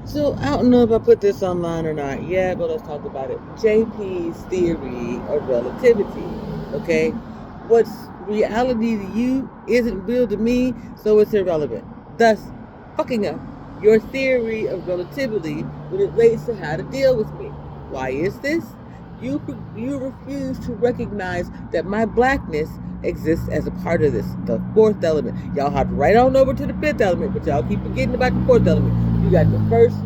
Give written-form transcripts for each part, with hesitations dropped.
So I don't know if I put this online or not. Yeah, but let's talk about it. JP's theory of relativity. Okay, what's reality to you isn't real to me, so it's irrelevant. Thus, fucking up your theory of relativity when it relates to how to deal with me. Why is this? You refuse to recognize that my blackness exists as a part of this, the fourth element. Y'all have to right on over to the fifth element, but y'all keep forgetting about the fourth element. You got the first,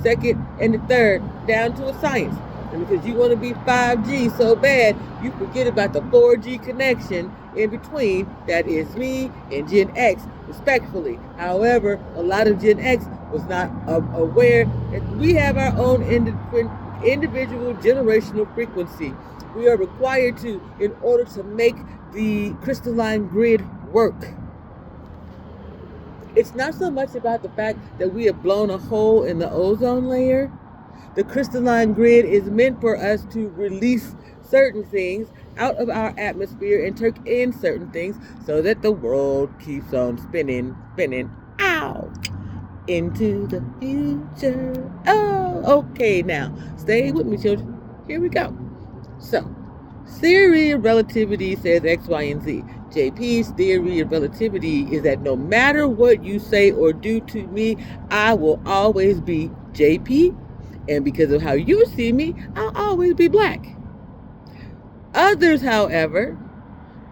second, and the third down to a science. And because you want to be 5G so bad, you forget about the 4G connection in between. That is me and Gen X, respectfully. However, a lot of Gen X was not aware that we have our own individual generational frequency. We are required to, in order to make the crystalline grid work. It's not so much about the fact that we have blown a hole in the ozone layer. The crystalline grid is meant for us to release certain things out of our atmosphere and take in certain things so that the world keeps on spinning, spinning out into the future. Oh, okay, now stay with me, children. Here we go. So, theory of relativity says X, Y, and Z. JP's theory of relativity is that no matter what you say or do to me, I will always be JP. And because of how you see me, I'll always be black. Others, however,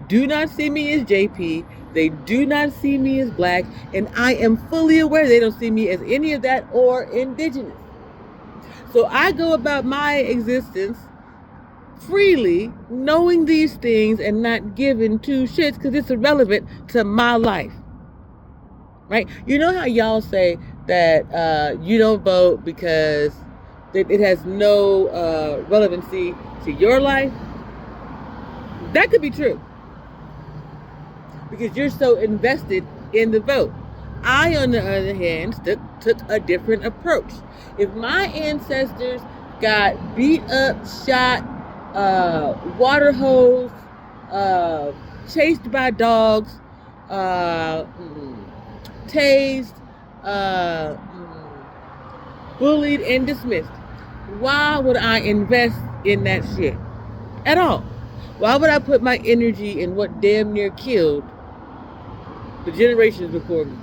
do not see me as JP. They do not see me as black. And I am fully aware they don't see me as any of that or indigenous. So I go about my existence freely, knowing these things and not giving two shits because it's irrelevant to my life. Right? You know how y'all say that you don't vote because it has no relevancy to your life? That could be true because you're so invested in the vote. I, on the other hand, took a different approach. If my ancestors got beat up, shot, water hose, chased by dogs, tased, bullied, and dismissed, why would I invest in that shit at all? Why would I put my energy in what damn near killed the generations before me?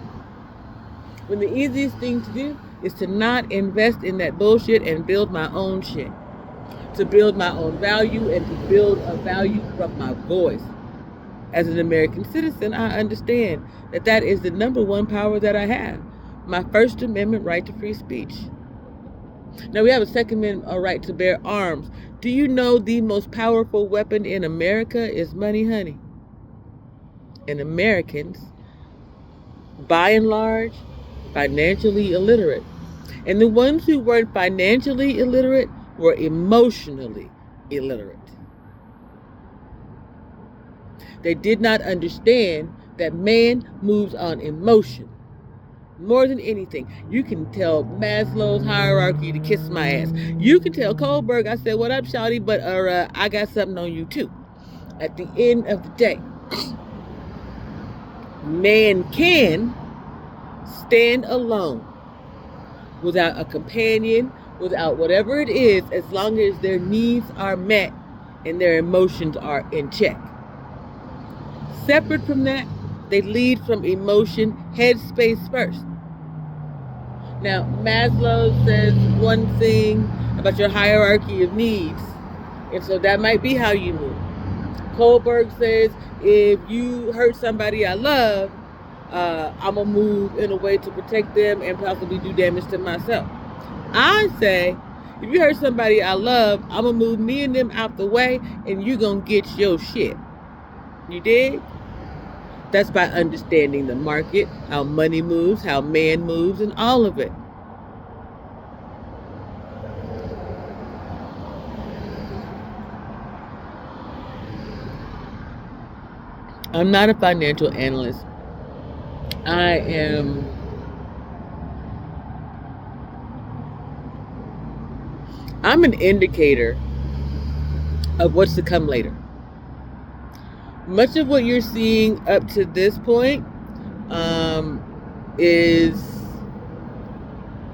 When the easiest thing to do is to not invest in that bullshit and build my own shit. To build my own value and to build a value from my voice. As an American citizen, I understand that that is the number one power that I have. My First Amendment right to free speech. Now we have a Second Amendment right to bear arms. Do you know the most powerful weapon in America is money, honey? And Americans, by and large, financially illiterate. And the ones who weren't financially illiterate were emotionally illiterate. They did not understand that man moves on emotion. More than anything, you can tell Maslow's hierarchy to kiss my ass. You can tell Kohlberg, I said, what up, shawty, but I got something on you too. At the end of the day, man can stand alone without a companion, without whatever it is, as long as their needs are met and their emotions are in check. Separate from that, they lead from emotion, headspace first. Now, Maslow says one thing about your hierarchy of needs, and so that might be how you move. Kohlberg says if you hurt somebody I love, I'm going to move in a way to protect them and possibly do damage to myself. I say, if you hurt somebody I love, I'm going to move me and them out the way and you're going to get your shit. You dig? That's by understanding the market, how money moves, how man moves, and all of it. I'm not a financial analyst. I'm an indicator of what's to come later. Much of what you're seeing up to this point is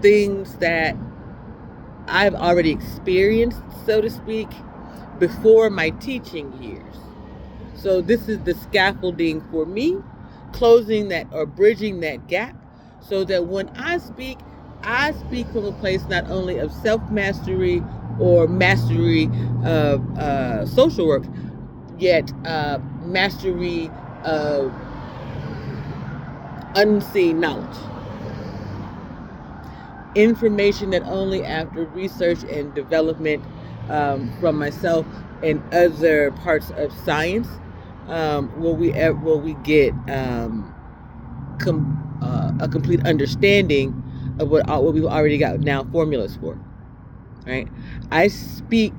things that I've already experienced, so to speak, before my teaching years. So this is the scaffolding for me, closing that or bridging that gap, so that when I speak from a place not only of self-mastery or mastery of social work, yet mastery of unseen knowledge. Information that only after research and development from myself and other parts of science will we get a complete understanding of what we've already got now formulas for. Right? I speak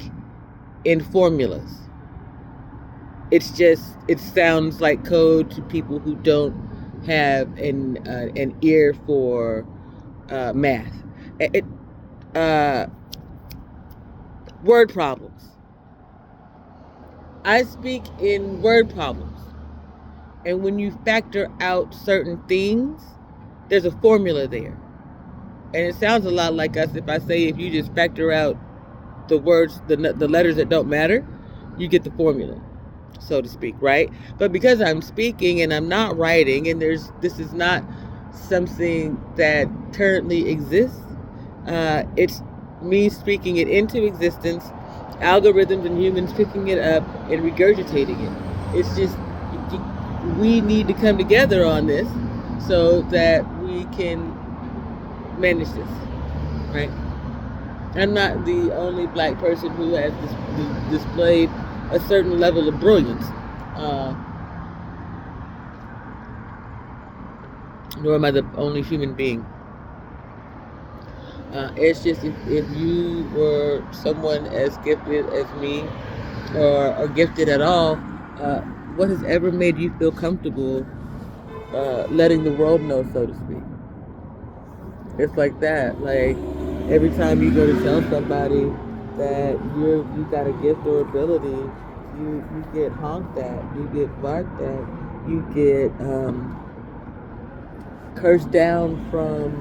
in formulas. It sounds like code to people who don't have an ear for math. Word problems. I speak in word problems. And when you factor out certain things, there's a formula there. And it sounds a lot like us if I say if you just factor out the words, the letters that don't matter, you get the formula, so to speak, right? But because I'm speaking and I'm not writing, and this is not something that currently exists, it's me speaking it into existence, algorithms and humans picking it up and regurgitating it. It's just, we need to come together on this so that we can manage this, right? I'm not the only black person who has displayed a certain level of brilliance, nor am I the only human being. It's just if you were someone as gifted as me, or gifted at all, what has ever made you feel comfortable letting the world know, so to speak? It's like that. Like every time you go to tell somebody that you got a gift or ability, you get honked at, you get barked at, you get cursed down from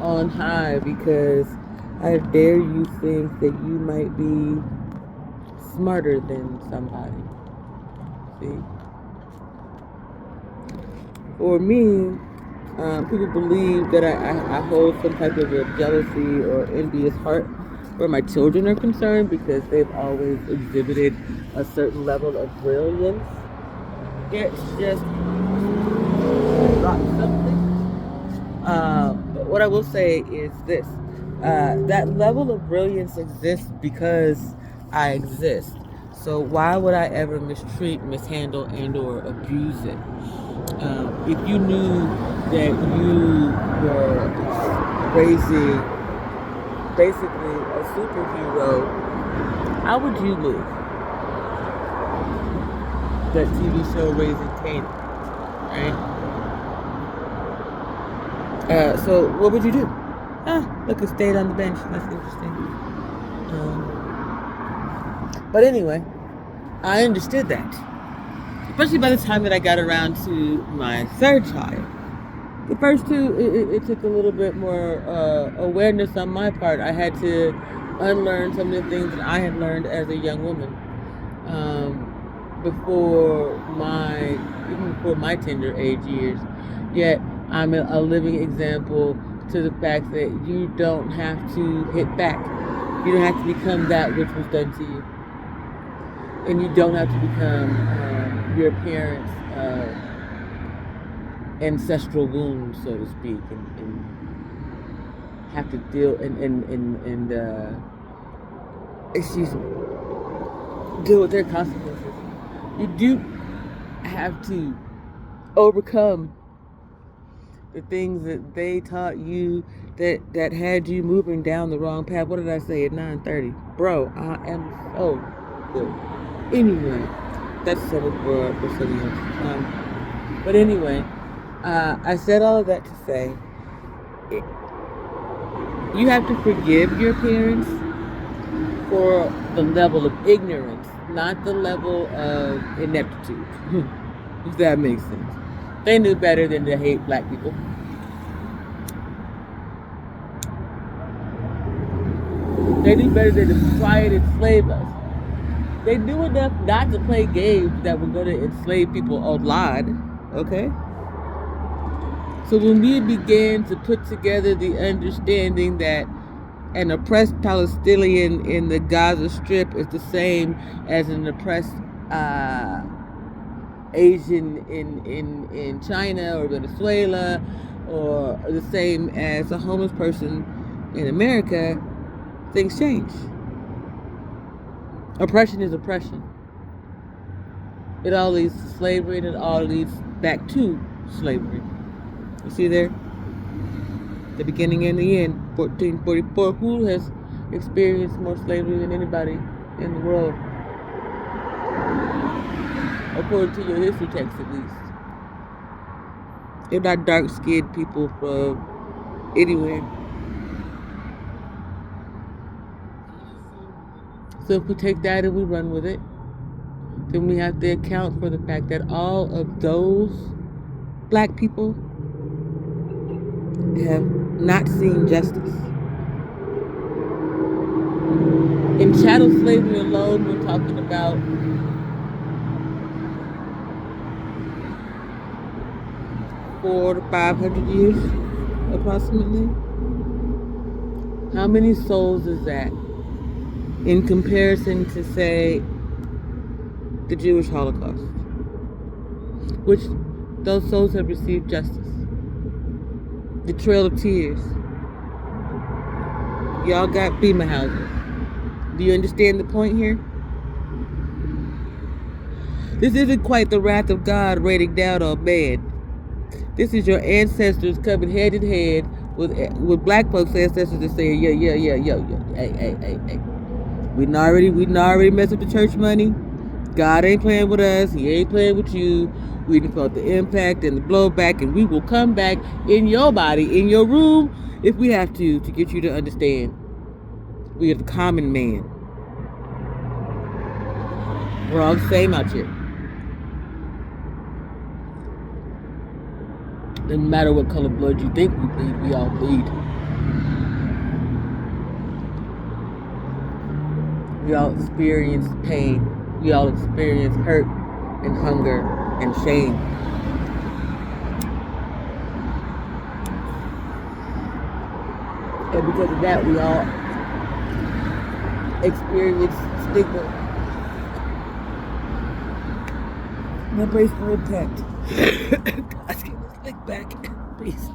on high because how dare you think that you might be smarter than somebody. See? For me, people believe that I hold some type of a jealousy or envious heart where my children are concerned because they've always exhibited a certain level of brilliance. It's just not something. But what I will say is this. That level of brilliance exists because I exist. So why would I ever mistreat, mishandle, and or abuse it? If you knew that you were raising basically a superhero, how would you move? That TV show Raising Kanan, right? So what would you do? Look, it stayed on the bench. That's interesting. But anyway, I understood that. Especially by the time that I got around to my third child. The first two, it took a little bit more awareness on my part. I had to unlearn some of the things that I had learned as a young woman even before my tender age years. Yet I'm a living example to the fact that you don't have to hit back. You don't have to become that which was done to you. And you don't have to become your parents' ancestral wounds, so to speak, and have to deal deal with their consequences. You do have to overcome the things that they taught you that had you moving down the wrong path. What did I say at 9:30? Bro, I am so good. Anyway, that's something for something else. But anyway, I said all of that to say, you have to forgive your parents for the level of ignorance, not the level of ineptitude, if that makes sense. They knew better than to hate black people. They knew better than to try and enslave us. They knew enough not to play games that were going to enslave people online, okay? So when we began to put together the understanding that an oppressed Palestinian in the Gaza Strip is the same as an oppressed Asian in China or Venezuela, or the same as a homeless person in America, things change. Oppression is oppression. It all leads to slavery, and it all leads back to slavery. You see there? The beginning and the end. 1444. Who has experienced more slavery than anybody in the world? According to your history text, at least. They're not dark-skinned people from anywhere. So if we take that and we run with it, then we have to account for the fact that all of those black people have not seen justice. In chattel slavery alone, we're talking about 400 to 500 years, approximately. How many souls is that in comparison to, say, the Jewish Holocaust, which those souls have received justice? The Trail of Tears. Y'all got FEMA housing. Do you understand the point here? This isn't quite the wrath of God raining down on man. This is your ancestors coming head in head with black folks' ancestors and saying, yo, hey. We done already messed up the church money. God ain't playing with us. He ain't playing with you. We done felt the impact and the blowback, and we will come back in your body, in your room, if we have to get you to understand. We are the common man. We're all the same out here. Doesn't matter what color blood you think we bleed, we all bleed. We all experience pain. We all experience hurt and hunger and shame. And because of that, we all experience stigma. Embrace for impact. God, get this leg back. Peace.